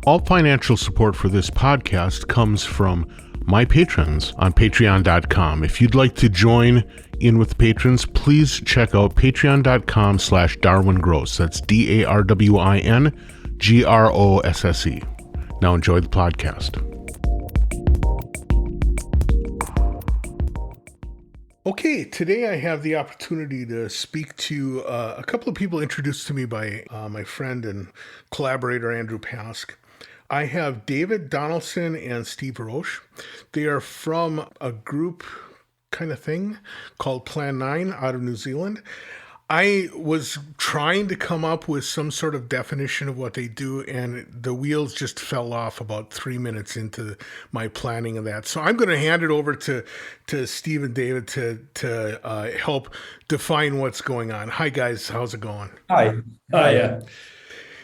All financial support for this podcast comes from my patrons on patreon.com. If you'd like to join in with patrons, please check out patreon.com/DarwinGrosse. That's DarwinGrosse. Now enjoy the podcast. Okay, today I have the opportunity to speak to a couple of people introduced to me by my friend and collaborator, Andrew Pask. I have David Donaldson and Steve Roche. They are from a group kind of thing called Flying Nun out of New Zealand. I was trying to come up with some sort of definition of what they do, and the wheels just fell off about 3 minutes into my planning of that. So I'm going to hand it over to Steve and David to help define what's going on. Hi, guys. How's it going? Hi. Hi.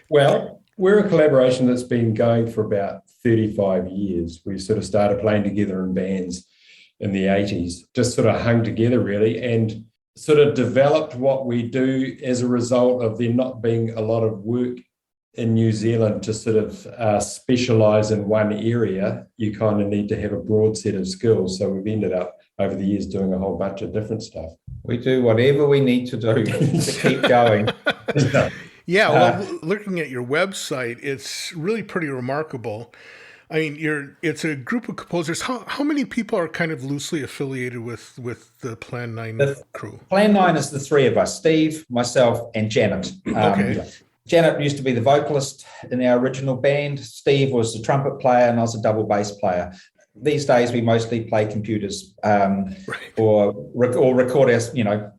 Well, we're a collaboration that's been going for about 35 years. We sort of started playing together in bands in the 80s, just sort of hung together really, and sort of developed what we do as a result of there not being a lot of work in New Zealand to sort of specialise in one area. You kind of need to have a broad set of skills. So we've ended up over the years doing a whole bunch of different stuff. We do whatever we need to do to keep going. Yeah, well, looking at your website, it's really pretty remarkable. I mean, it's a group of composers. How many people are kind of loosely affiliated with the Plan 9 crew? Plan 9 is the three of us, Steve, myself, and Janet. Okay. Janet used to be the vocalist in our original band. Steve was the trumpet player, and I was a double bass player. These days, we mostly play computers or record us.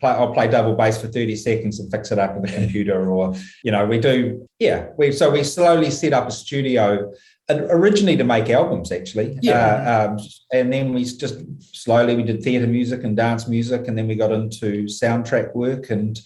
I'll play double bass for 30 seconds and fix it up with a computer, or we do. Yeah, we slowly set up a studio, originally to make albums, actually. And then we just slowly we did theatre music and dance music, and then we got into soundtrack work, and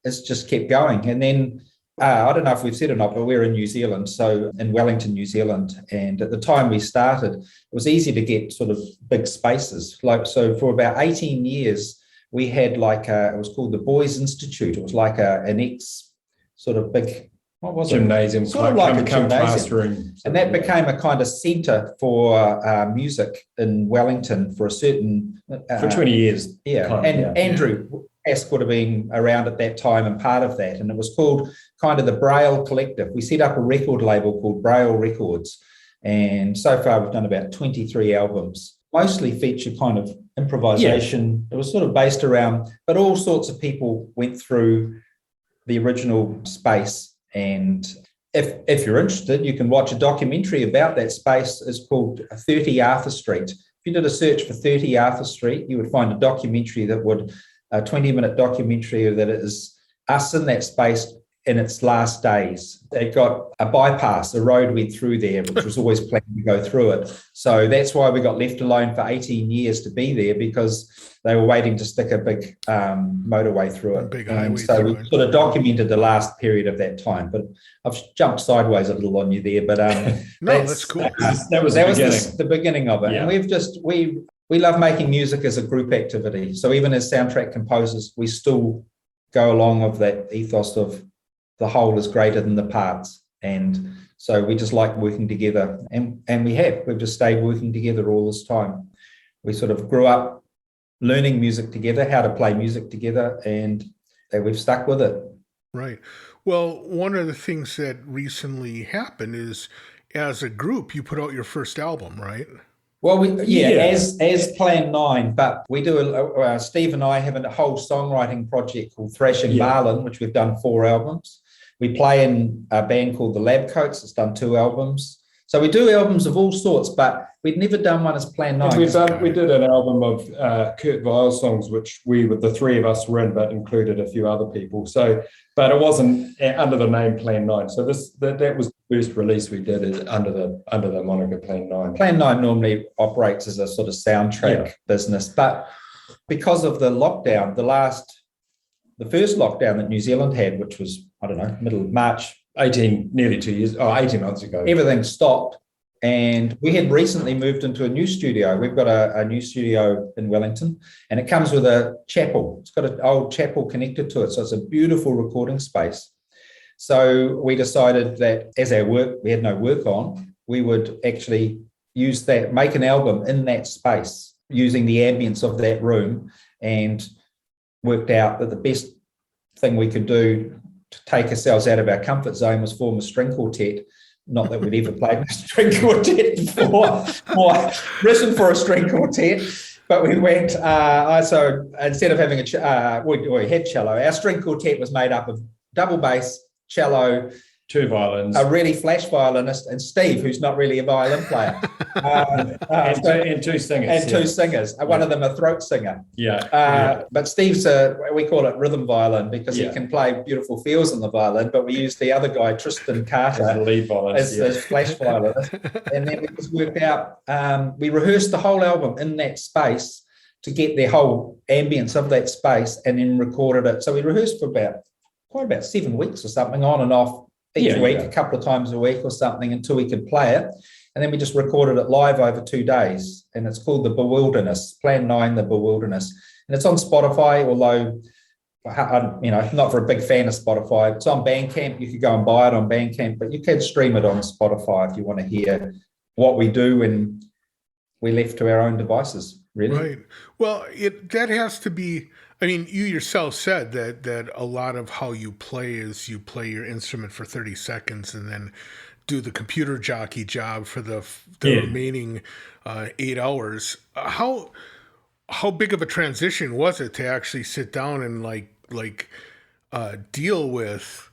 it's just kept going. And then I don't know if we've said or not, but we're in New Zealand, so in Wellington, New Zealand. And at the time we started, it was easy to get sort of big spaces. So for about 18 years, we had it was called the Boys Institute. It was like an ex sort of big, what was gymnasium, it? Sort of like a gymnasium. And that became a kind of centre for music in Wellington for a certain... for 20 years. Yeah, Andrew Pask would have been around at that time and part of that. And it was called kind of the Braille Collective. We set up a record label called Braille Records. And so far we've done about 23 albums, mostly feature kind of improvisation. Yeah. It was sort of based around, but all sorts of people went through the original space. And if you're interested, you can watch a documentary about that space. It's called 30 Arthur Street. If you did a search for 30 Arthur Street, you would find a documentary a 20-minute documentary that is us in that space in its last days. They got a bypass, a road went through there, which was always planned to go through it. So that's why we got left alone for 18 years to be there, because they were waiting to stick a big motorway through it. Big highway so we sort of documented the last period of that time. But I've jumped sideways a little on you there. But that's cool. That was the beginning of it. Yeah. And we love making music as a group activity. So even as soundtrack composers, we still go along with that ethos of the whole is greater than the parts. And so we just like working together. And we've just stayed working together all this time. We sort of grew up learning music together, how to play music together, and we've stuck with it. Right. Well, one of the things that recently happened is, as a group, you put out your first album, right? Well, as Plan 9, but we do, Steve and I have a whole songwriting project called Thrashing Marlin, which we've done 4 albums. We play in a band called the Lab Coats, that's done 2 albums. So we do albums of all sorts, but we'd never done one as Plan 9. We did an album of Kurt Weill songs, which the 3 of us were in, but included a few other people. So, but it wasn't under the name Plan 9. So that was the first release we did is under the moniker Plan 9. Plan 9 normally operates as a sort of soundtrack business, but because of the lockdown, the first lockdown that New Zealand had, which was, middle of March, 18 months ago. Everything stopped. And we had recently moved into a new studio. We've got a new studio in Wellington, and it comes with a chapel. It's got an old chapel connected to it. So it's a beautiful recording space. So we decided that as our work, we had no work on, we would actually use that, make an album in that space using the ambience of that room, and worked out that the best thing we could do to take ourselves out of our comfort zone was form a string quartet. Not that we'd ever played a string quartet before, or written for a string quartet, but we went, so instead of having we had cello, our string quartet was made up of double bass, cello, 2 violins, a really flash violinist, and Steve, who's not really a violin player. And 2 singers. And 2 singers. One of them a throat singer. Yeah. But Steve's, we call it rhythm violin because he can play beautiful feels on the violin, but we used the other guy, Tristan Carter, as the lead violinist, as flash violinist. And then we just worked out, we rehearsed the whole album in that space to get the whole ambience of that space, and then recorded it. So we rehearsed for about 7 weeks or something, on and off, each week, a couple of times a week or something, until we could play it. And then we just recorded it live over 2 days. And it's called The Bewilderness, Plan 9, The Bewilderness. And it's on Spotify, although, not for a big fan of Spotify. It's on Bandcamp. You could go and buy it on Bandcamp, but you can stream it on Spotify if you want to hear what we do when we're left to our own devices, really. Right. Well, that has to be... I mean, you yourself said that a lot of how you play is you play your instrument for 30 seconds and then do the computer jockey job for the remaining 8 hours. How big of a transition was it to actually sit down and deal with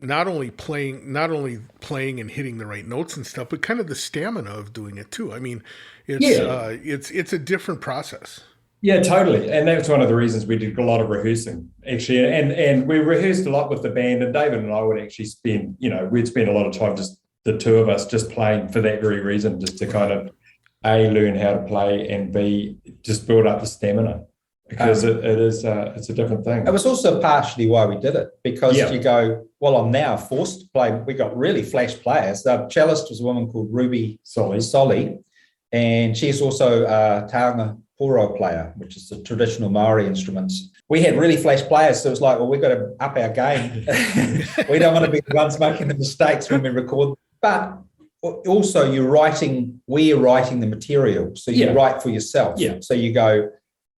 not only playing and hitting the right notes and stuff, but kind of the stamina of doing it too? I mean, it's a different process. Yeah, totally. And that's one of the reasons we did a lot of rehearsing, actually. And we rehearsed a lot with the band, and David and I would actually we'd spend a lot of time, just the 2 of us, just playing for that very reason, just to kind of A, learn how to play, and B, just build up the stamina, because it's a different thing. It was also partially why we did it, because you go, well, I'm now forced to play. We got really flash players. The cellist was a woman called Ruby Solly, and she's also a taonga poro player, which is the traditional Maori instruments. We had really flash players, so it was like, well, we've got to up our game. We don't want to be the ones making the mistakes when we record. But also, we're writing the material, so you write for yourself. Yeah. So you go,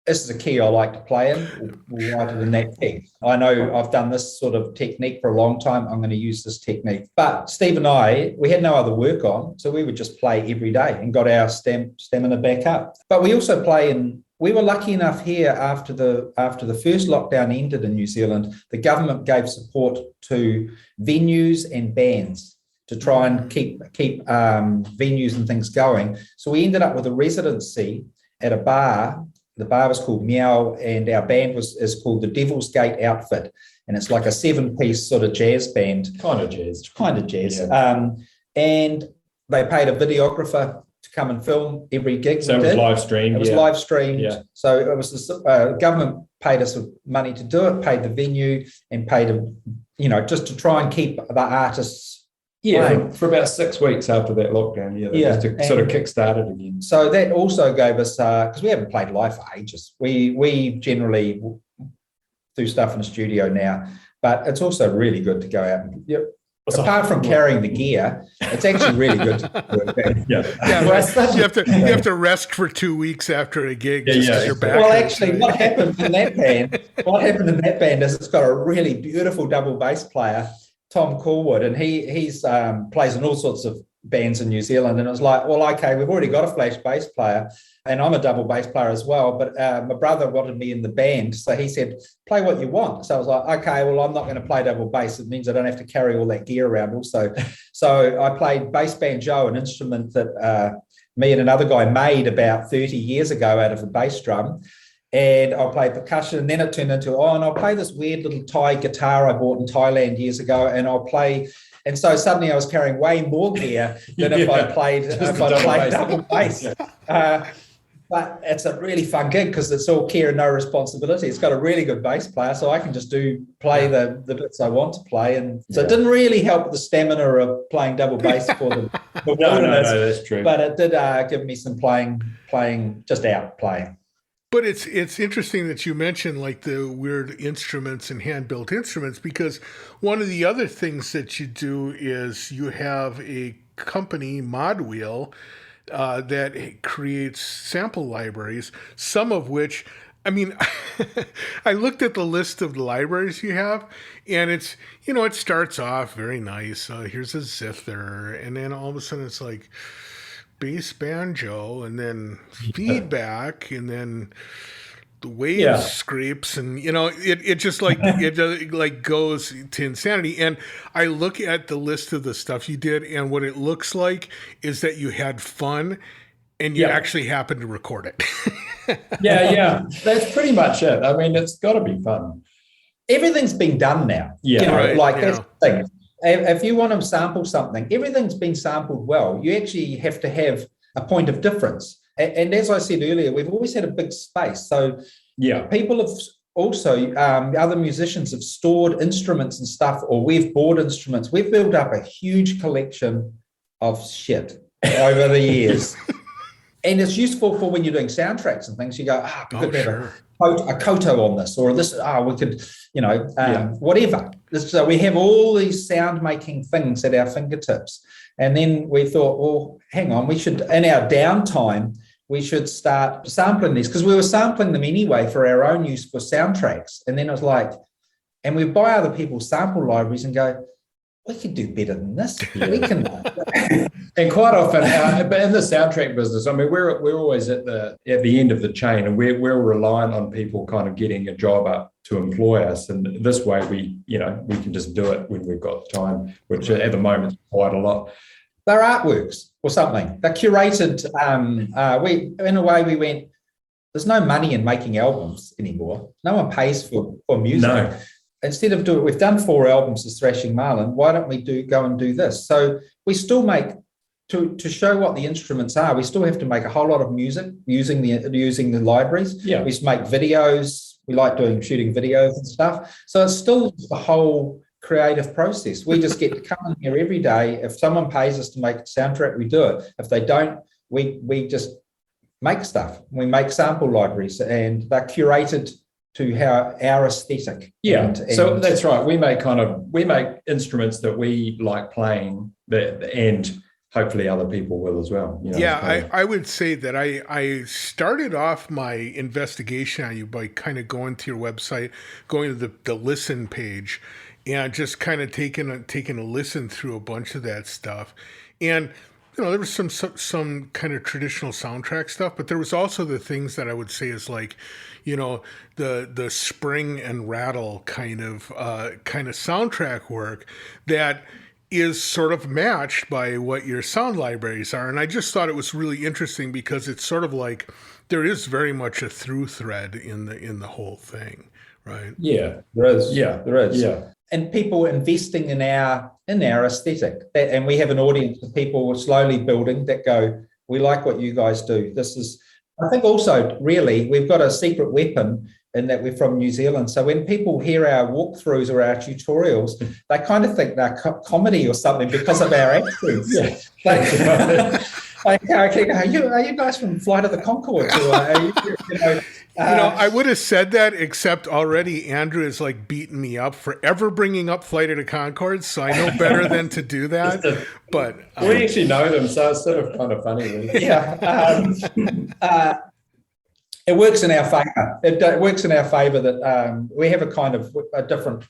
this is a key I like to play in. We'll write it in that key. I know I've done this sort of technique for a long time. I'm going to use this technique. But Steve and I, we had no other work on, so we would just play every day and got our stamina back up. But we also play in. We were lucky enough here after the first lockdown ended in New Zealand, the government gave support to venues and bands to try and keep venues and things going. So we ended up with a residency at a bar. The bar was called Meow, and our band is called the Devil's Gate Outfit, and it's like a 7-piece sort of jazz band. Kind of jazz. Yeah. And they paid a videographer to come and film every gig. So it was live streamed. It was live streamed. Yeah. So it was the government paid us money to do it, paid the venue, and paid just to try and keep the artists. Yeah, for about 6 weeks after that lockdown, just to sort of kickstart it again. So that also gave us, because we haven't played live for ages. We generally do stuff in the studio now, but it's also really good to go out and, apart from carrying the gear, it's actually really good to work. You have to rest for 2 weeks after a gig just because you're back. Well, actually, what happened in that band is it's got a really beautiful double bass player, Tom Corwood, and he's plays in all sorts of bands in New Zealand. And it was like, well, okay, we've already got a flash bass player, and I'm a double bass player as well. But my brother wanted me in the band, so he said, play what you want. So I was like, okay, well, I'm not going to play double bass. It means I don't have to carry all that gear around also. So I played bass banjo, an instrument that me and another guy made about 30 years ago out of a bass drum. And I'll play percussion, and then it turned into, and I'll play this weird little Thai guitar I bought in Thailand years ago, and I'll play. And so suddenly I was carrying way more gear than if I played double bass. But it's a really fun gig because it's all care and no responsibility. It's got a really good bass player, so I can just play the bits I want to play. And so it didn't really help the stamina of playing double bass for the no, that's true. But it did give me some playing, just out playing. But it's interesting that you mentioned like the weird instruments and hand-built instruments, because one of the other things that you do is you have a company, Modwheel, that creates sample libraries, some of which, I mean, I looked at the list of the libraries you have, and it's, it starts off very nice. Here's a zither, and then all of a sudden it's like bass banjo, and then feedback, and then the wave scrapes, and it just like it like goes to insanity. And I look at the list of the stuff you did, and what it looks like is that you had fun and you actually happened to record it. yeah, that's pretty much it. I mean, it's got to be fun. Everything's been done now. That's the thing. If you want to sample something, everything's been sampled well. You actually have to have a point of difference. And as I said earlier, we've always had a big space. So people have also, other musicians have stored instruments and stuff, or we've bought instruments. We've built up a huge collection of shit over the years. And it's useful for when you're doing soundtracks and things. You go, we could have a koto on this, or this, we could, whatever. So we have all these sound-making things at our fingertips. And then we thought, well, hang on, we should, in our downtime, we should start sampling these, because we were sampling them anyway for our own use for soundtracks. And then it was like, and we buy other people's sample libraries and go, we could do better than this. We can. And quite often, but in the soundtrack business, I mean, we're always at the end of the chain, and we're reliant on people kind of getting a job up to employ us. And this way, we can just do it when we've got time, which at the moment is quite a lot. They're artworks or something. They're curated. In a way, we went, there's no money in making albums anymore. No one pays for music. No. Instead of doing, we've done 4 albums as Thrashing Marlin. Why don't we go and do this? So we still make, to show what the instruments are, we still have to make a whole lot of music using the libraries. Yeah. We make videos. We like shooting videos and stuff. So it's still the whole creative process. We just get to come in here every day. If someone pays us to make a soundtrack, we do it. If they don't, we just make stuff. We make sample libraries, and they're curated to our aesthetic. Yeah, so that's right. We make instruments that we like playing, and hopefully other people will as well. I would say that I started off my investigation on you by kind of going to your website, going to the listen page, and just kind of taking a listen through a bunch of that stuff. And there was some kind of traditional soundtrack stuff, but there was also the things that I would say is like, the spring and rattle kind of soundtrack work that is sort of matched by what your sound libraries are. And I just thought it was really interesting, because it's sort of like there is very much a through thread in the whole thing, right? Yeah, there is. Yeah, there is. Yeah. And people investing in our aesthetic, and we have an audience of people slowly building that go, we like what you guys do. This is, I think also, really, we've got a secret weapon in that we're from New Zealand. So when people hear our walkthroughs or our tutorials, they kind of think they're comedy or something because of our accents. Yeah. Are you guys from Flight of the Conchords? I would have said that, except already Andrew is like beating me up for ever bringing up Flight of the Conchords, so I know better than to do that. But we actually know them, so it's sort of kind of funny. Really. Yeah. It works in our favour. It works in our favour that we have a kind of a different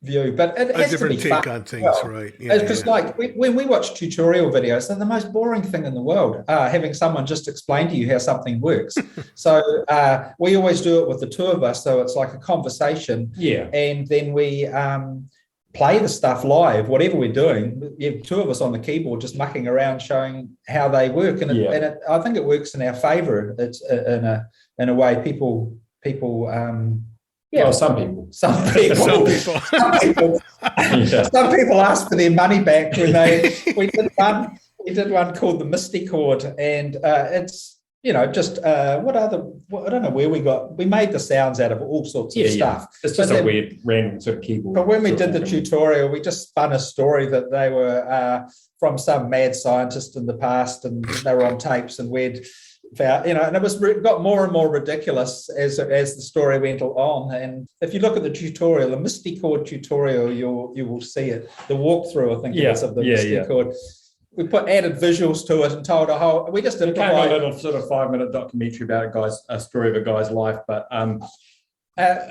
view, but it has to be take fun on things, well. Right? It's just like when we watch tutorial videos, they're the most boring thing in the world. Having someone just explain to you how something works. So we always do it with the two of us, so it's like a conversation. Yeah, and then we play the stuff live, whatever we're doing. You have 2 of us on the keyboard just mucking around, showing how they work, and I think it works in our favour. It's in a way people. Yeah, well, some people. Some people ask for their money back when we did one called the Misty Chord, and it's just I don't know where we made the sounds out of all sorts of stuff. It's just a weird random sort of keyboard. But when we did the tutorial, we just spun a story that they were from some mad scientist in the past, and they were on tapes, and we'd and it got more and more ridiculous as the story went on. And if you look at the tutorial, the MISTI chord tutorial, you will see it. The walkthrough, I think it is, of the MISTI chord. We added visuals to it and told a whole. We just did a little sort of 5-minute documentary about a story of a guy's life, but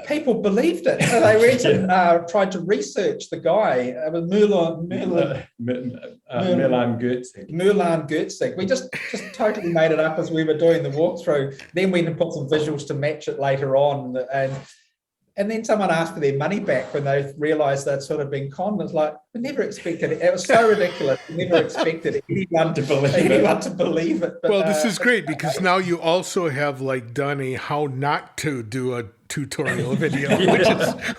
people believed it. So they went and tried to research the guy. It was Milan Gertzig. We just totally made it up as we were doing the walkthrough. Then we put some visuals to match it later on. And then someone asked for their money back when they realised they'd sort of been conned. It's like, we never expected it. It was so ridiculous. We never expected anyone to believe it. But, this is great because now you also have done a how not to do a tutorial video,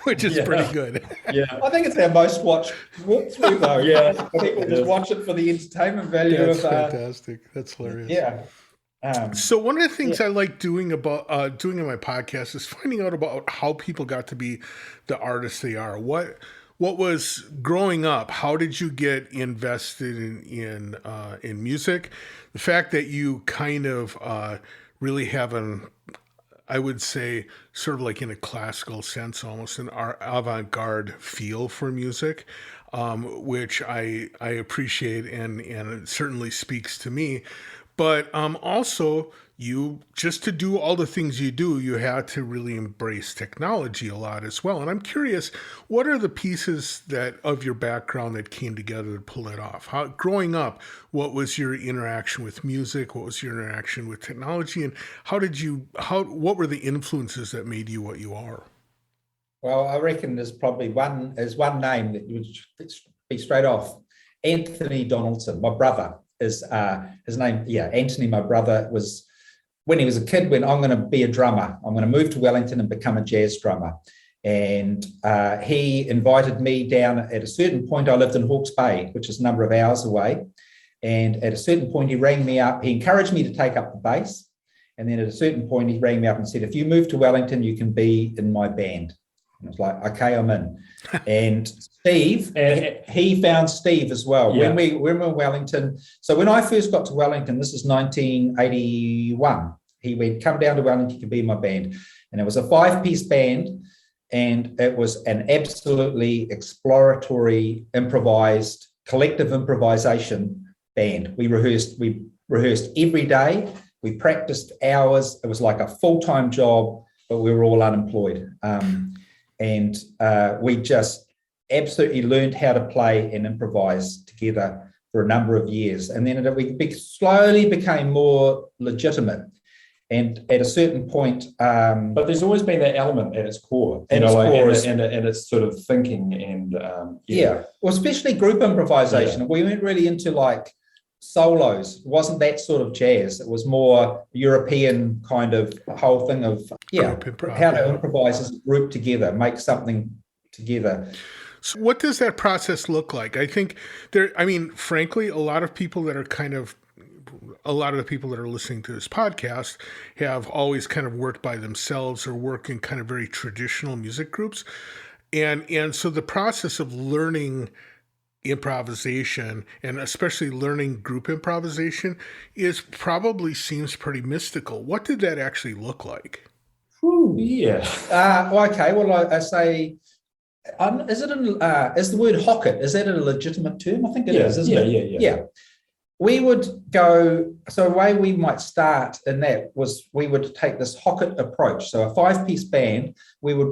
which is pretty good. Yeah, I think it's our most watched walkthrough though. Yeah, people just watch it for the entertainment value. That's fantastic. That's hilarious. Yeah. So one of the things I like doing in my podcast is finding out about how people got to be the artists they are. What was growing up? How did you get invested in music? The fact that you kind of really have I would say, sort of like in a classical sense, almost an avant-garde feel for music, which I appreciate and it certainly speaks to me. But also, you just to do all the things you do, you had to really embrace technology a lot as well. And I'm curious, what are the pieces of your background that came together to pull it off? Growing up, what was your interaction with music? What was your interaction with technology? And what were the influences that made you what you are? Well, I reckon there's probably one name that would be straight off. Anthony Donaldson, my brother. His name, Anthony, my brother, was when he was a kid, when I'm going to be a drummer. I'm going to move to Wellington and become a jazz drummer. And he invited me down at a certain point. I lived in Hawke's Bay, which is a number of hours away. And at a certain point, he rang me up. He encouraged me to take up the bass. And then at a certain point, he rang me up and said, if you move to Wellington, you can be in my band. And I was like, okay, I'm in. And Steve, he found Steve as well. Yeah. When we were in Wellington. So when I first got to Wellington, this is 1981, he went, come down to Wellington, you can be in my band. And it was a 5-piece band. And it was an absolutely exploratory, improvised, collective improvisation band. We rehearsed every day. We practiced hours. It was like a full-time job, but we were all unemployed. And we just absolutely learned how to play and improvise together for a number of years. And then we slowly became more legitimate. And at a certain point... but there's always been that element at its core. And it's sort of thinking and... Well, especially group improvisation. Yeah. We weren't really into solos. It wasn't that sort of jazz. It was more European kind of whole thing of how to improvise as a group together, make something together. So what does that process look like? I think frankly, a lot of the people that are listening to this podcast have always kind of worked by themselves or work in kind of very traditional music groups. And so the process of learning improvisation and especially learning group improvisation seems pretty mystical. What did that actually look like? I say, is the word hocket, is that a legitimate term? I think it is, isn't it? Yeah. We would go, so the way we might start in that was we would take this hocket approach. So a 5-piece band,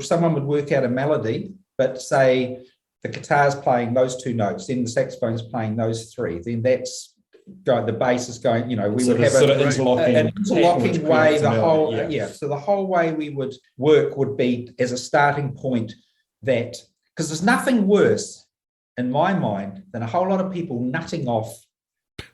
someone would work out a melody, but say the guitar's playing those 2 notes, then the saxophone's playing those 3, then that's going, the bass is going, we would have an interlocking way, so the whole way we would work would be as a starting point that, because there's nothing worse in my mind than a whole lot of people nutting off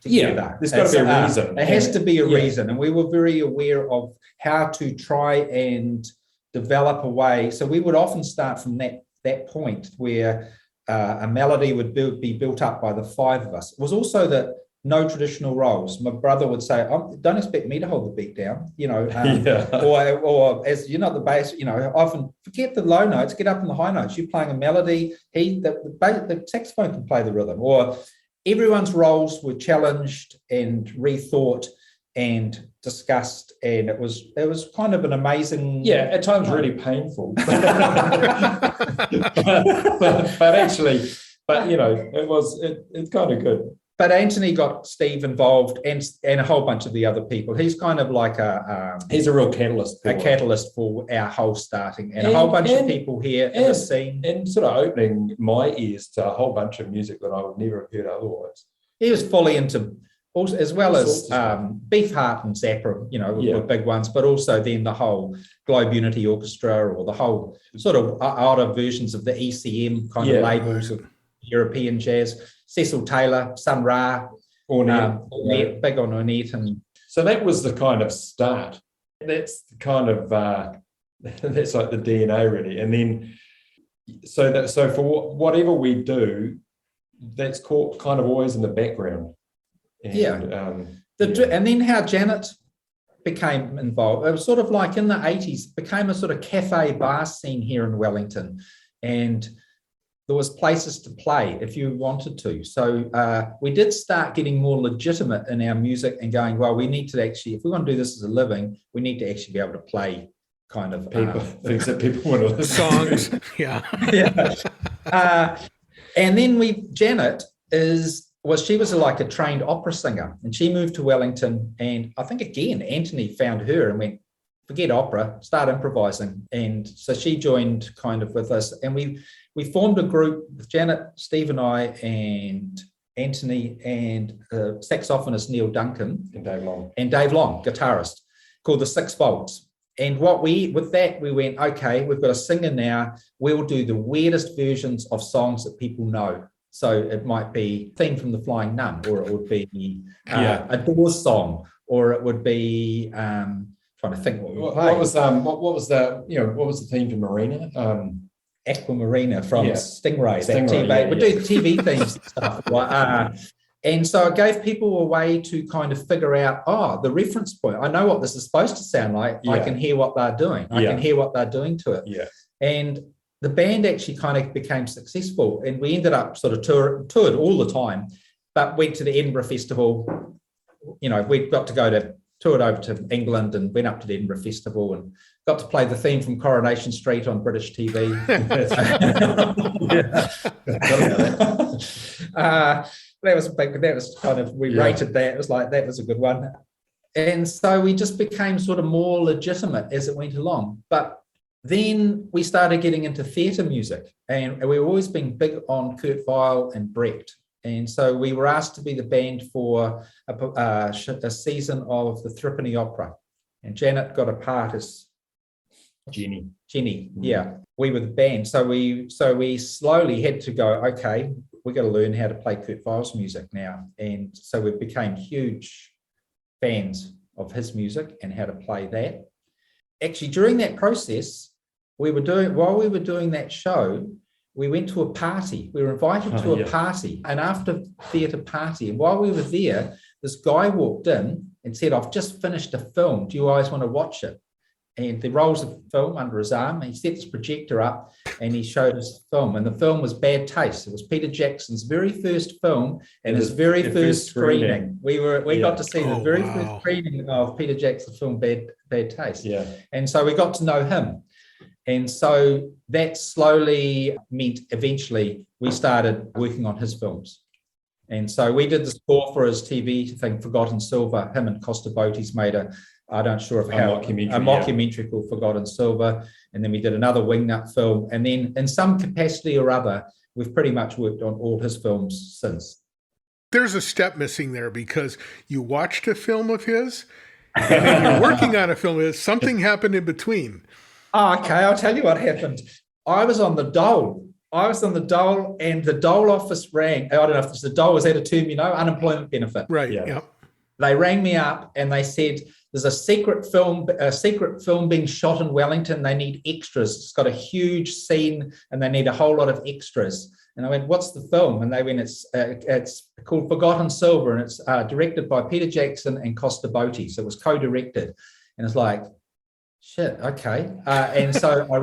together. There's got to be a reason. There has to be a reason, and we were very aware of how to try and develop a way. So we would often start from that point where a melody would be built up by the 5 of us. It was also that no traditional roles. My brother would say, don't expect me to hold the beat down, or as you're not the bass, often forget the low notes, get up in the high notes. You're playing a melody, the saxophone can play the rhythm, or everyone's roles were challenged and rethought and discussed, and it was kind of an amazing. Yeah, at times really painful, but actually, it's kind of good. But Anthony got Steve involved, and a whole bunch of the other people. He's kind of like he's a real catalyst. Catalyst for our whole starting, and a whole bunch of people here in the scene, and sort of opening my ears to a whole bunch of music that I would never have heard otherwise. He was fully into, also, as well as Beefheart and Zappa, were big ones, but also then the whole Globe Unity Orchestra, or the whole sort of older versions of the ECM kind of labels of European jazz. Cecil Taylor, Sun Ra, Ornette, big on Ornette. And so that was the kind of start. That's the kind of, that's like the DNA really. And then, so for whatever we do, that's kind of always in the background. And, and then how Janet became involved. It was sort of like in the 80s, became a sort of cafe bar scene here in Wellington. And there was places to play if you wanted to. So we did start getting more legitimate in our music and going, well, we need to actually, if we want to do this as a living, we need to actually be able to play kind of things that people want to listen songs. to. Yeah. And then Janet she was like a trained opera singer, and she moved to Wellington. And I think, again, Anthony found her and went, forget opera, start improvising. And so she joined kind of with us. And we formed a group with Janet, Steve and I, and Anthony, and saxophonist Neil Duncan. And Dave Long, guitarist, called the 6 Volts. And we went, okay, we've got a singer now. We'll do the weirdest versions of songs that people know. So it might be theme from the Flying Nun, or it would be a Doors song, or it would be trying to think what was the theme to Marina? Aquamarina from Stingray. We do TV themes and stuff. And so it gave people a way to kind of figure out, the reference point. I know what this is supposed to sound like. I can hear what they're doing. I can hear what they're doing to it. Yeah. And the band actually kind of became successful, and we ended up sort of toured all the time, but went to the Edinburgh Festival. We got to toured over to England and went up to the Edinburgh Festival and got to play the theme from Coronation Street on British TV. That was big. That was kind of, we rated that. It was like, that was a good one. And so we just became sort of more legitimate as it went along. But then we started getting into theatre music, and we've always been big on Kurt Weill and Brecht. And so we were asked to be the band for a season of the Threepenny Opera. And Janet got a part as Jenny. Yeah. We were the band. So we slowly had to go, okay, we got to learn how to play Kurt Weill's music now. And so we became huge fans of his music and how to play that. Actually, during that process, while we were doing that show, we went to a party. We were invited to a party, an after theatre party. And while we were there, this guy walked in and said, I've just finished a film. Do you guys want to watch it? And the rolls of film under his arm. And he set his projector up and he showed us film. And the film was Bad Taste. It was Peter Jackson's very first film and his very first screening. We got to see the very first screening of Peter Jackson's film Bad Taste. Yeah. And so we got to know him. And so that slowly meant eventually we started working on his films. And so we did the score for his TV thing, Forgotten Silver. Him and Costa Botes made a mockumentary called Forgotten Silver. And then we did another Wingnut film. And then in some capacity or other, we've pretty much worked on all his films since. There's a step missing there, because you watched a film of his and then you're working on a film of his. Something happened in between. Oh, okay, I'll tell you what happened. I was on the dole. And the dole office rang. I don't know if the dole, is that a term, unemployment benefit? Right, yeah. They rang me up and they said, there's a secret film being shot in Wellington. They need extras. It's got a huge scene and they need a whole lot of extras. And I went, what's the film? And they went, it's called Forgotten Silver, and it's directed by Peter Jackson and Costa Botes. It was co-directed. And it's like, shit, okay. And so I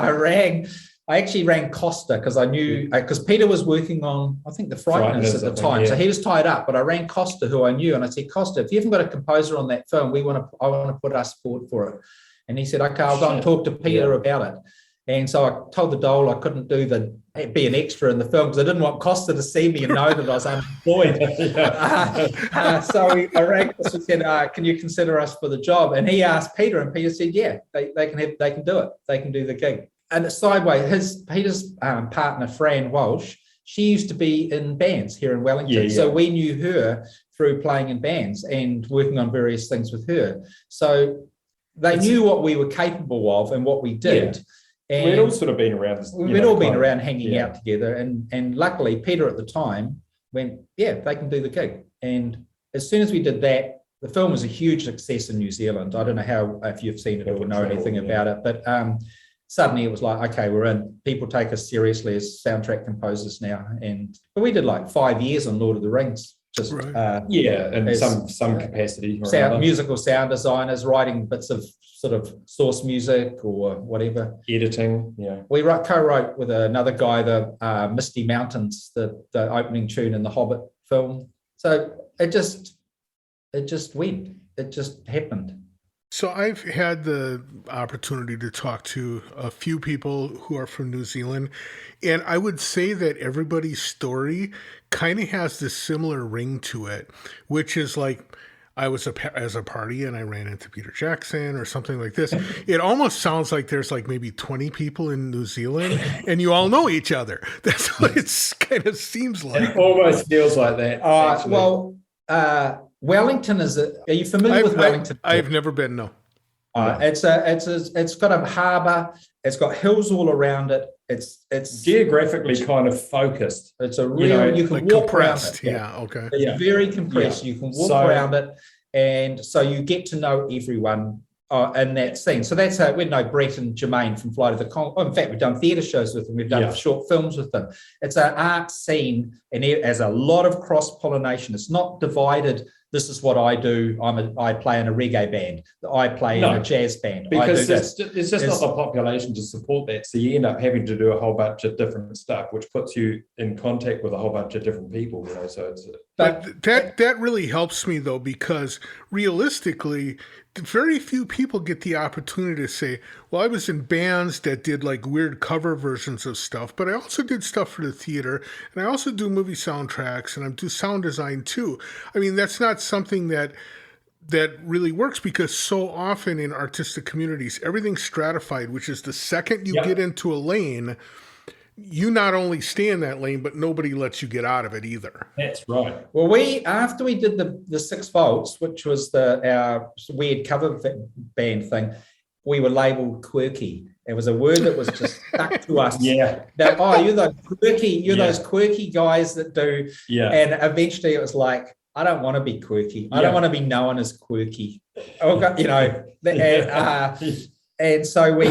rang I actually rang Costa because I knew, because Peter was working on, I think, the Frighteners at the time. So he was tied up, but I rang Costa, who I knew, and I said, Costa, if you haven't got a composer on that film, I want to put us forward for it. And he said, okay, I'll go and talk to Peter about it. And so I told the dole I couldn't be an extra in the film because I didn't want Costa to see me and know that I was unemployed. So I rang Costa and said, can you consider us for the job? And he asked Peter, and Peter said, yeah, they can do it. They can do the gig. And sideways, Peter's partner, Fran Walsh, she used to be in bands here in Wellington. So we knew her through playing in bands and working on various things with her. So they knew what we were capable of and what we did. And we'd all sort of been around. We'd all been around hanging out together. And luckily, Peter at the time went, yeah, they can do the gig. And as soon as we did that, the film was a huge success in New Zealand. I don't know if you've seen it or know anything about it, but suddenly it was like, okay, we're in. People take us seriously as soundtrack composers now. But we did like 5 years on Lord of the Rings. Just in some capacity. Musical sound designers, writing bits of sort of source music or whatever. Editing, We co-wrote with another guy the Misty Mountains, the opening tune in the Hobbit film. So it just went. It just happened. So I've had the opportunity to talk to a few people who are from New Zealand, and I would say that everybody's story kind of has this similar ring to it, which is like I was as a party and I ran into Peter Jackson or something like this. It almost sounds like there's like maybe 20 people in New Zealand and you all know each other. That's what it kind of seems like. It almost feels like that. Wellington are you familiar with Wellington? I've never been, no. It's got a harbour. It's got hills all around it. It's geographically kind of focused. It's a real, you can walk around it. Okay. It's very compressed. You can walk around it, and so you get to know everyone in that scene. So that's how we know Brett and Jermaine from Flight of the Conchords. In fact, we've done theatre shows with them. We've done short films with them. It's an art scene, and it has a lot of cross-pollination. It's not divided. This is what I do. I play in a reggae band. I play in a jazz band. Because it's just not the population to support that. So you end up having to do a whole bunch of different stuff, which puts you in contact with a whole bunch of different people. So it's. But that really helps me though, because realistically, very few people get the opportunity to say, well, I was in bands that did like weird cover versions of stuff, but I also did stuff for the theater, and I also do movie soundtracks, and I do sound design too. I mean, that's not something that really works, because so often in artistic communities, everything's stratified, which is the second you get into a lane, you not only stay in that lane, but nobody lets you get out of it either. That's right. Well, after we did the 6 Volts, which was our weird cover band thing, we were labelled quirky. It was a word that was just stuck to us. That you're those quirky guys that do. And eventually it was like, I don't want to be quirky. I don't want to be known as quirky. And so we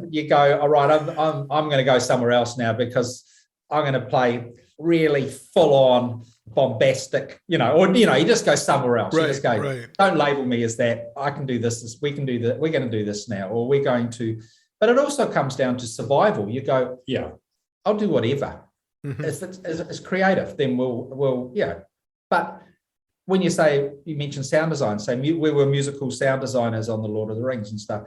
you go, all right, I'm going to go somewhere else now, because I'm going to play really full on bombastic, you just go somewhere else. You just go, don't label me as that. I can do this. We can do that. We're going to do this now, or we're going to. But it also comes down to survival. You go, I'll do whatever. Mm-hmm. If it's creative, then we'll. But when you mentioned sound design, we were musical sound designers on the Lord of the Rings and stuff.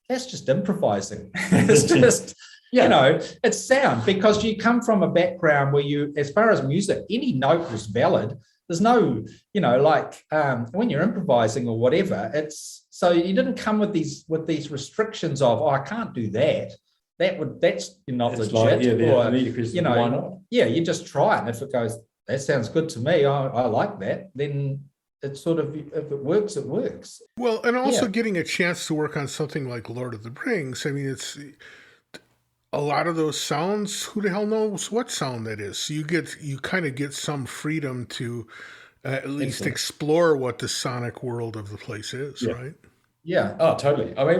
That's just improvising. It's just, it's sound, because you come from a background where as far as music, any note was valid. There's no, when you're improvising or whatever, so you didn't come with these restrictions of, I can't do that. That's not legit. Why not? You just try it. And if it goes, that sounds good to me, I like that, then it's sort of, if it works, it works. Well, and also getting a chance to work on something like Lord of the Rings. I mean, it's a lot of those sounds, who the hell knows what sound that is? So you kind of get some freedom to at least explore what the sonic world of the place is, right? Yeah. Oh, totally. I mean,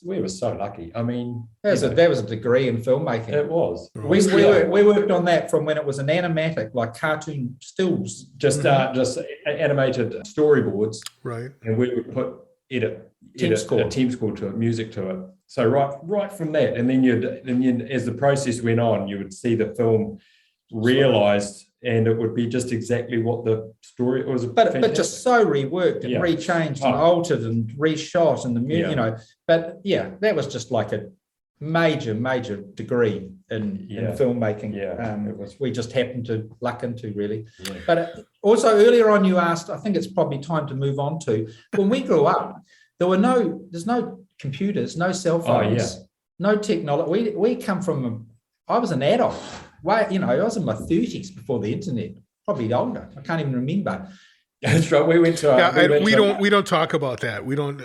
we were so lucky. I mean, there was a degree in filmmaking. It was. We worked on that from when it was an animatic, like cartoon stills, just animated storyboards, right? And we would put Team score. a team score to it, music to it. So right from that, and then as the process went on, you would see the film realized, and it would be just exactly what the story was. But just so reworked and rechanged and altered and reshot, and the But yeah, that was just like a major degree in filmmaking. We just happened to luck into, really. Yeah. But also earlier on, you asked, I think it's probably time to move on to, when we grew up, there's no computers, no cell phones, no technology. We come from, I was an adult. I was in my 30s before the internet, probably older. I can't even remember. That's right. We went to. We don't talk about that. We don't.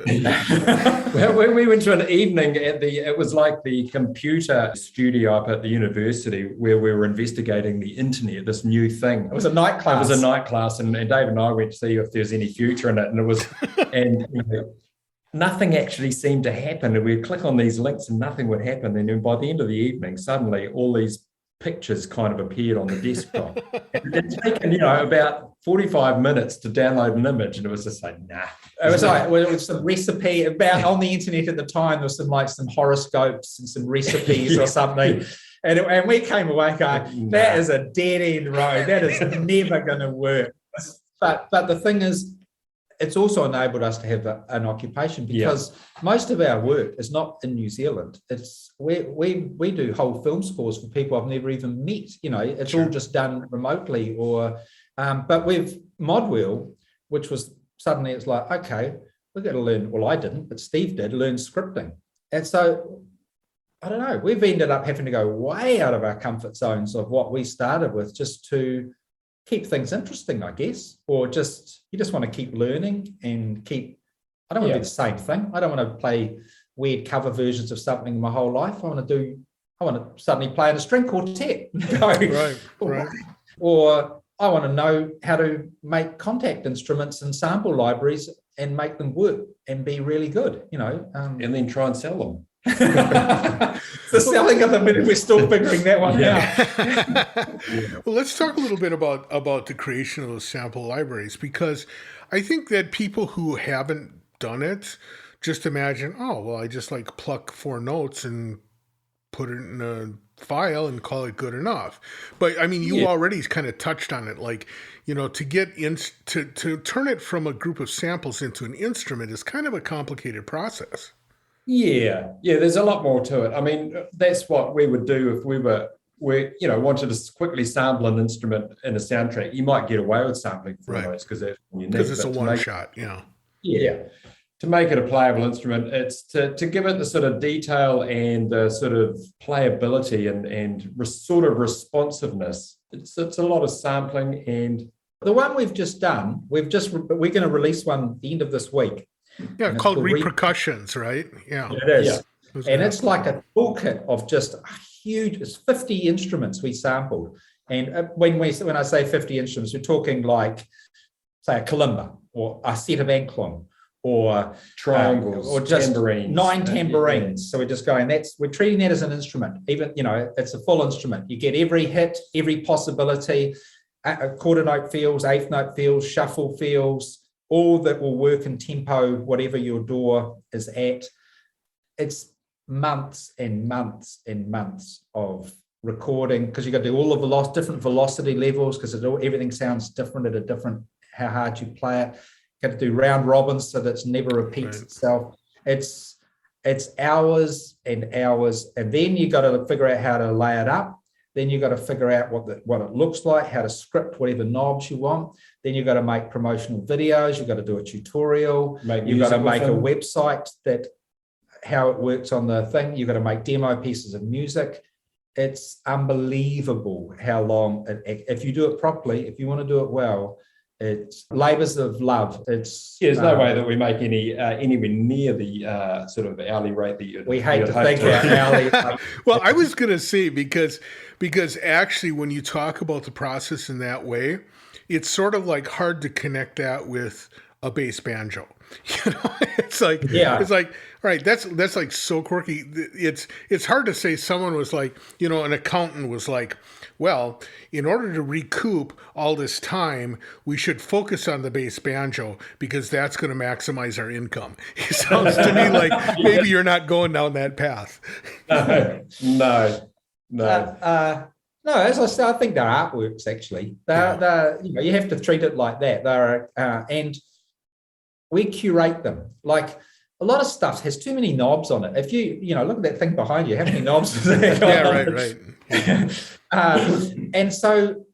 Well, we went to an evening it was like the computer studio up at the university where we were investigating the internet, this new thing. It was a night class. It was a night class, and Dave and I went to see if there's any future in it, and it was, and nothing actually seemed to happen. And we'd click on these links, and nothing would happen. And then by the end of the evening, suddenly all these pictures kind of appeared on the desktop. It's taken, about 45 minutes to download an image, and it was just like, nah. It was some recipe about on the internet at the time. There was some horoscopes and some recipes or something, and we came away going, that is a dead end road. That is never going to work. But the thing is, it's also enabled us to have an occupation, because most of our work is not in New Zealand. It's we do whole film scores for people I've never even met. It's all just done remotely, or but with Modwheel, which was suddenly it's like, okay, we've got to learn. Well, I didn't, but Steve did learn scripting, and so I don't know. We've ended up having to go way out of our comfort zones of what we started with, just to keep things interesting, I guess, or you just want to keep learning and I don't want to do the same thing. I don't want to play weird cover versions of something my whole life. I want to suddenly play in a string quartet. Right. Or I want to know how to make contact instruments and sample libraries and make them work and be really good, and then try and sell them. The selling of them, we're still figuring that one out. Well, let's talk a little bit about the creation of those sample libraries, because I think that people who haven't done it just imagine, oh, well, I just pluck 4 notes and put it in a file and call it good enough. But I mean, you already kind of touched on it, to get to turn it from a group of samples into an instrument is kind of a complicated process. Yeah, there's a lot more to it. I mean, that's what we would do if we wanted to quickly sample an instrument in a soundtrack. You might get away with sampling 4 notes because that's unique. Because it's a one shot, Yeah. To make it a playable instrument, it's to give it the sort of detail and the sort of playability and sort of responsiveness. It's a lot of sampling. And the one we've just done, we're going to release one at the end of this week. Yeah, called Repercussions, right? Yeah. It is. Yeah. And it's like a toolkit of just it's 50 instruments we sampled. And when I say 50 instruments, we're talking like, say, a kalimba or a set of anklung or triangles or just tambourines. 9 tambourines. So we're just going, we're treating that as an instrument. Even, it's a full instrument. You get every hit, every possibility, quarter note feels, eighth note feels, shuffle feels, all that will work in tempo, whatever your door is at. It's months and months and months of recording, because you've got to do all the different velocity levels, because everything sounds different at how hard you play it. You've got to do round robins so that it never repeats itself. It's hours and hours, and then you've got to figure out how to lay it up. Then you've got to figure out what it looks like, how to script whatever knobs you want. Then you've got to make promotional videos. You've got to do a tutorial. You've got to make a website how it works on the thing. You've got to make demo pieces of music. It's unbelievable how long, if you do it properly, if you want to do it well, it's labors of love. There's no way that we make anywhere near the sort of hourly rate that we hate to think about hourly. Well, I was going to say, because actually when you talk about the process in that way, it's sort of like hard to connect that with a bass banjo. It's like, Yeah. all right, that's like so quirky. It's hard to say someone was like, an accountant was like, well, in order to recoup all this time, we should focus on the bass banjo because that's going to maximize our income. It sounds to me like maybe you're not going down that path. No. No, as I said, I think they're artworks. Actually, they're you have to treat it like that. They're and we curate them. Like a lot of stuff has too many knobs on it. If you look at that thing behind you, how many knobs does that got? Yeah, right. And so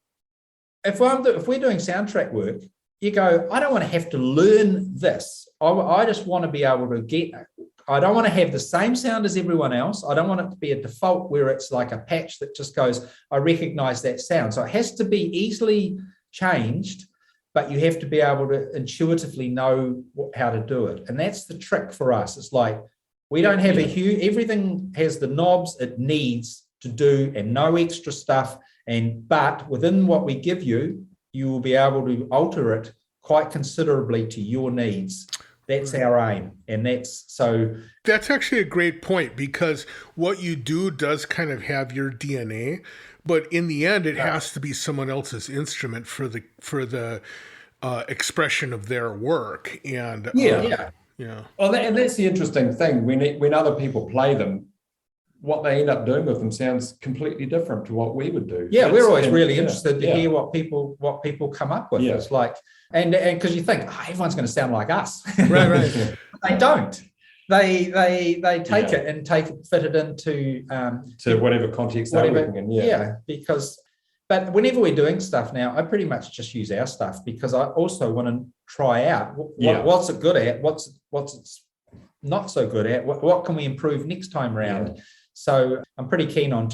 if we're doing soundtrack work, you go, I don't want to have to learn this. I just want to be able to I don't want to have the same sound as everyone else. I don't want it to be a default where it's like a patch that just goes, I recognize that sound. So it has to be easily changed, but you have to be able to intuitively know how to do it. And that's the trick for us. It's like, we don't have everything has the knobs it needs to do and no extra stuff. But within what we give you, you will be able to alter it quite considerably to your needs. That's our aim. And that's actually a great point, because what you do does kind of have your DNA, but in the end, it has to be someone else's instrument for the expression of their work. And Well, and that's the interesting thing. When other people play them, what they end up doing with them sounds completely different to what we would do. Yeah, we're always really interested to hear what people come up with. Yeah. It's like, and because you think, everyone's going to sound like us, right? They don't. They take it and fit it into to whatever context they're working in. Yeah, but whenever we're doing stuff now, I pretty much just use our stuff because I also want to try out what's it good at, what's it's not so good at, what can we improve next time around. Yeah. So I'm pretty keen on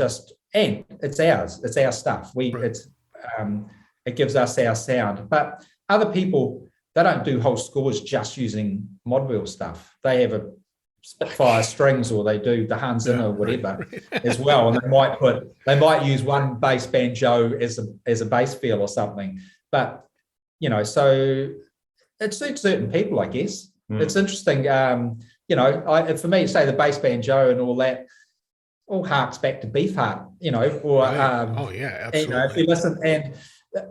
and it's ours. It's our stuff. It gives us our sound. But other people, they don't do whole scores just using Modwheel stuff. They have a Spitfire strings, or they do the Hans Zimmer or whatever as well. And they might use one bass banjo as a bass feel or something. But so it suits certain people, I guess. It's interesting. For me, say the bass banjo and all that all harks back to Beefheart, or absolutely. If you listen, and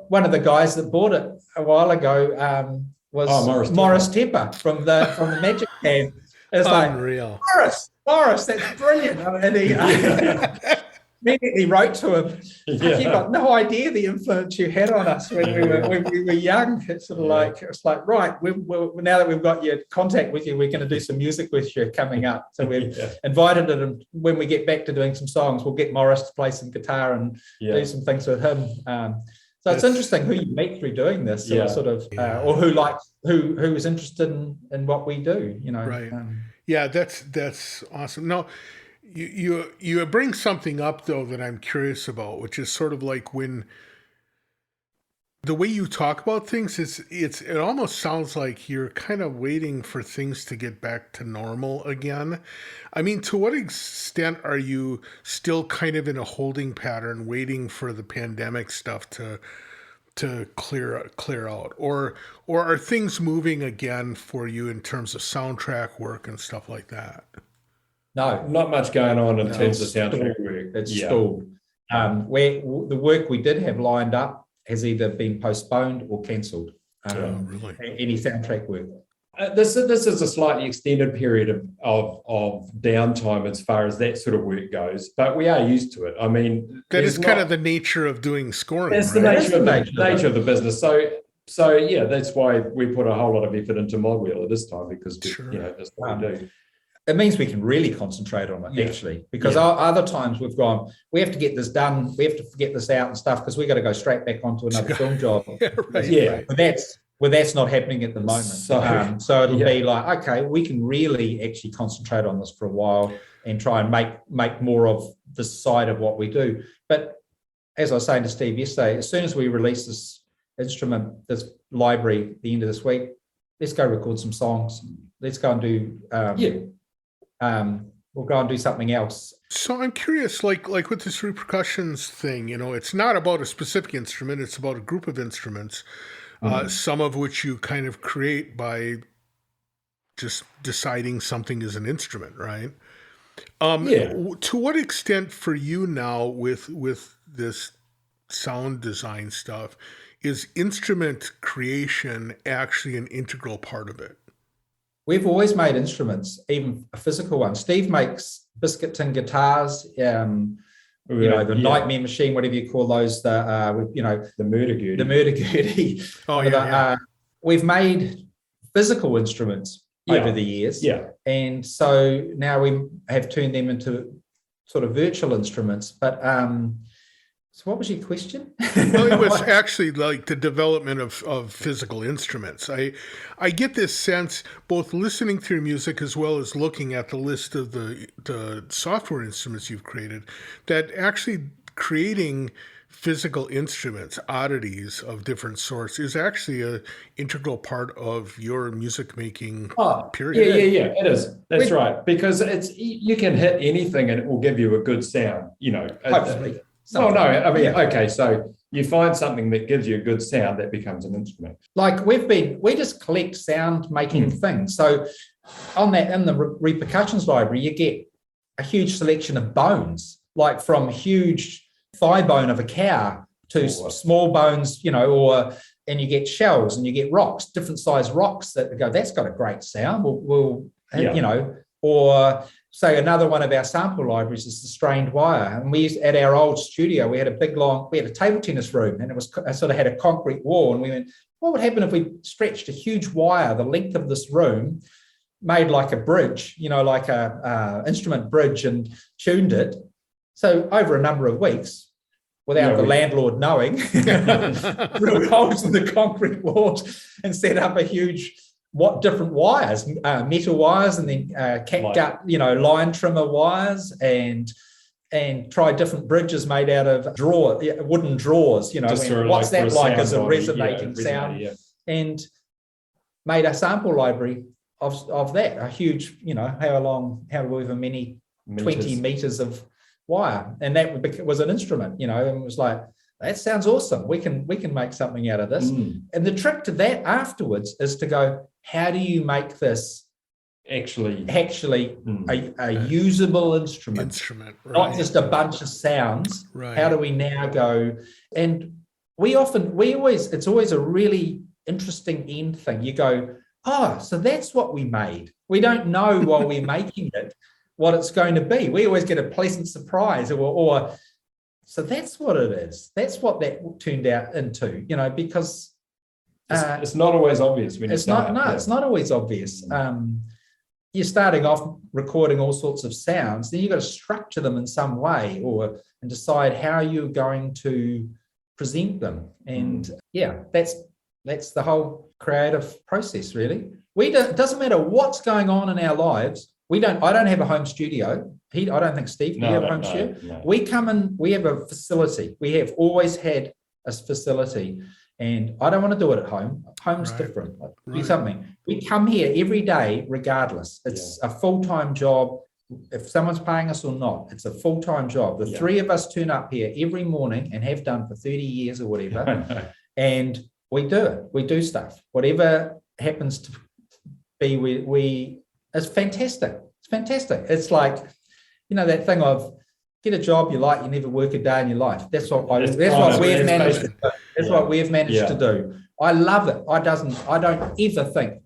one of the guys that bought it a while ago was Morris Tepper from the Magic Band. It's unreal. Like Morris, that's brilliant. And he immediately wrote to him, you got no idea the influence you had on us when we were young. It's sort of like right, now that we've got your contact with you, we're going to do some music with you coming up. So we've invited him, and when we get back to doing some songs, we'll get Morris to play some guitar and do some things with him. So it's interesting who you meet through doing this, or or who is interested in what we do, Right. That's awesome. Now, you bring something up though that I'm curious about, which is sort of like when the way you talk about things it almost sounds like you're kind of waiting for things to get back to normal again. I mean, to what extent are you still kind of in a holding pattern, waiting for the pandemic stuff to clear out, or are things moving again for you in terms of soundtrack work and stuff like that? No, not much going on in terms of soundtrack work. It's stalled. Where the work we did have lined up has either been postponed or cancelled. Really? Any soundtrack work. This is a slightly extended period of downtime as far as that sort of work goes, but we are used to it. I mean, that is kind of the nature of doing scoring. That's the nature of the business. So yeah, that's why we put a whole lot of effort into Modwheel at this time, because that's what we do. It means we can really concentrate on it, actually, because other times we've gone, we have to get this done, we have to get this out and stuff, because we've got to go straight back onto another film job. But that's not happening at the moment. So it'll be like, okay, we can really actually concentrate on this for a while and try and make more of this side of what we do. But as I was saying to Steve yesterday, as soon as we release this instrument, this library at the end of this week, let's go record some songs. Let's go and do we'll go and do something else. So I'm curious, like with this Repercussions thing, it's not about a specific instrument, it's about a group of instruments, some of which you kind of create by just deciding something is an instrument, right? Yeah. To what extent for you now with this sound design stuff is instrument creation actually an integral part of it? We've always made instruments, even a physical one. Steve makes biscuit tin guitars, the Nightmare Machine, whatever you call those, the murder goody. The murder goody. We've made physical instruments over the years. Yeah. And so now we have turned them into sort of virtual instruments. But so what was your question? Well, it was actually like the development of physical instruments. I get this sense, both listening to your music as well as looking at the list of the software instruments you've created, that actually creating physical instruments, oddities of different sorts, is actually an integral part of your music making period. Yeah, it is. That's right. Because you can hit anything and it will give you a good sound, Hopefully. Okay, so you find something that gives you a good sound, that becomes an instrument. Like we just collect sound making things. So in the Repercussions library, you get a huge selection of bones, like from huge thigh bone of a cow to small bones, and you get shells and you get rocks, different size rocks that go, that's got a great sound. Or say another one of our sample libraries is the strained wire. And we used, at our old studio, we had a table tennis room, and it was sort of had a concrete wall. And we went, what would happen if we stretched a huge wire the length of this room, made like a bridge, like a instrument bridge, and tuned it? So over a number of weeks, without the landlord knowing, drilled holes in the concrete walls and set up a huge different wires, metal wires, and then catgut, line trimmer wires, and try different bridges made out of wooden drawers. What's that like as a resonating sound? Yeah. And made a sample library of that, a huge, however many 20 meters of wire, and that was an instrument, and it was like, that sounds awesome. We can make something out of this. And the trick to that afterwards is to go, how do you make this actually a usable instrument, right? Not just a bunch of sounds. Right. How do we now go? And it's always a really interesting end thing. You go, so that's what we made. We don't know while we're making it what it's going to be. We always get a pleasant surprise, or so that's what it is. That's what that turned out into, because it's not always obvious when you start. It's not always obvious. You're starting off recording all sorts of sounds, then you've got to structure them in some way, and decide how you're going to present them. And that's the whole creative process, really. It doesn't matter what's going on in our lives. I don't have a home studio. I don't think Steve, do you have a home studio? No. We come in, we have a facility. We have always had a facility, and I don't want to do it at home. Home's different. Do something. We come here every day, regardless. It's a full-time job. If someone's paying us or not, it's a full-time job. The three of us turn up here every morning and have done for 30 years or whatever. And we do it. We do stuff. Whatever happens to be, it's fantastic. It's fantastic. It's like, that thing of get a job you like, you never work a day in your life. That's what we've managed to do. That's what we've managed to do. I love it. I don't ever think,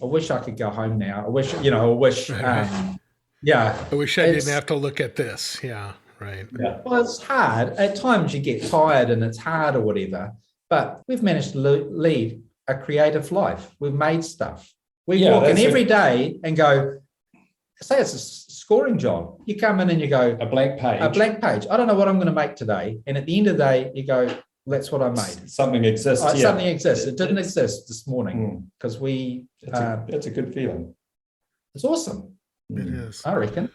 I wish I could go home now. I wish, I wish I didn't have to look at this. Yeah, right. Yeah. Well, it's hard. At times you get tired and it's hard or whatever, but we've managed to lead a creative life. We've made stuff. We walk in every day and go, say it's a scoring job. You come in and you go, a blank page. I don't know what I'm going to make today. And at the end of the day, you go, that's what I made. Something exists. Something exists. It didn't exist this morning because that's a good feeling. It's awesome. It is. I reckon.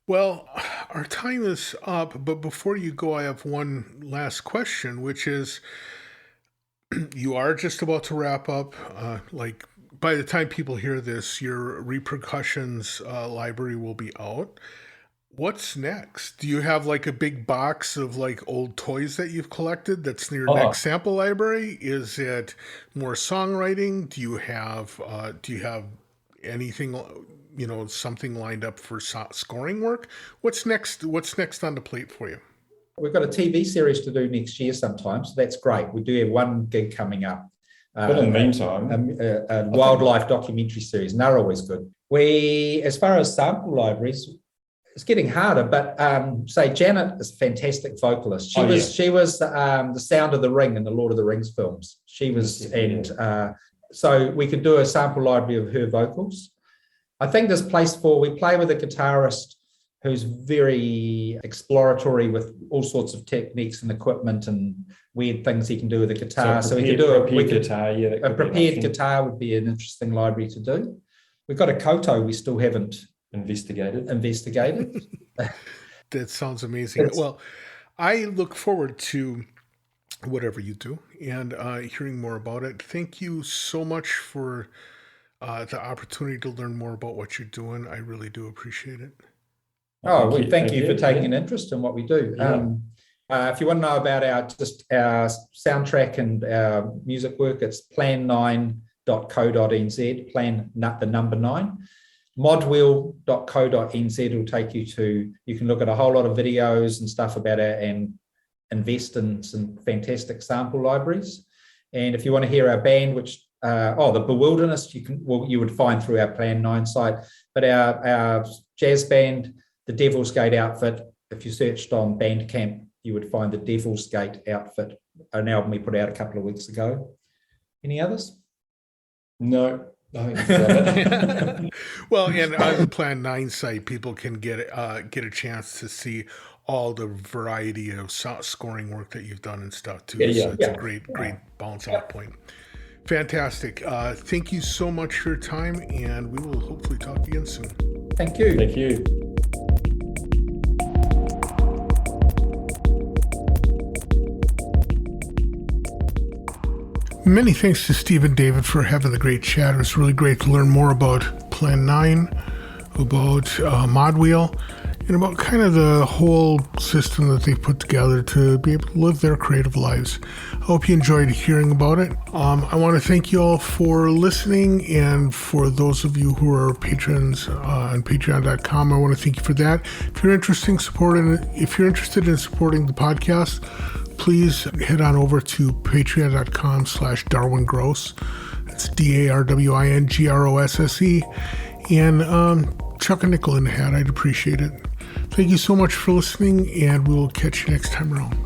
Well, our time is up, but before you go, I have one last question, which is, you are just about to wrap up, by the time people hear this, your Repercussions library will be out. What's next? Do you have a big box of old toys that you've collected that's in your next sample library? Is it more songwriting? Do you have anything, something lined up for scoring work? What's next on the plate for you? We've got a TV series to do next year sometime, so that's great. We do have one gig coming up. But in the meantime, a wildlife documentary series, and they're always good. As far as sample libraries, it's getting harder, but say Janet is a fantastic vocalist. She was the Sound of the Ring in the Lord of the Rings films. So we could do a sample library of her vocals. I think there's place we play with a guitarist who's very exploratory with all sorts of techniques and equipment and weird things he can do with the guitar. So we could do a prepared guitar would be an interesting library to do. We've got a koto we still haven't investigated. That sounds amazing. Well, I look forward to whatever you do and hearing more about it. Thank you so much for the opportunity to learn more about what you're doing. I really do appreciate it. Thank you for taking an interest in what we do. Yeah. If you want to know about our soundtrack and our music work, it's plan9.co.nz, plan the number 9. Modwheel.co.nz will take you to, you can look at a whole lot of videos and stuff about it and invest in some fantastic sample libraries. And if you want to hear our band, which the Bewilderness, you would find through our Plan 9 site. But our jazz band, the Devil's Gate Outfit, if you searched on Bandcamp, you would find the Devil's Gate Outfit, an album we put out a couple of weeks ago. Any others? No. Well, and on the Plan 9 site, people can get a chance to see all the variety of scoring work that you've done and stuff too. It's a great bounce off point. Fantastic. Thank you so much for your time, and we will hopefully talk again soon. Thank you. Thank you. Many thanks to Steve and David for having the great chat. It was really great to learn more about Plan 9, about Modwheel, and about kind of the whole system that they put together to be able to live their creative lives. I hope you enjoyed hearing about it. I want to thank you all for listening, and for those of you who are patrons on patreon.com, I want to thank you for that. If you're interested in supporting the podcast, please head on over to patreon.com/DarwinGross. That's DarwinGrosse. And chuck a nickel in the hat. I'd appreciate it. Thank you so much for listening, and we will catch you next time around.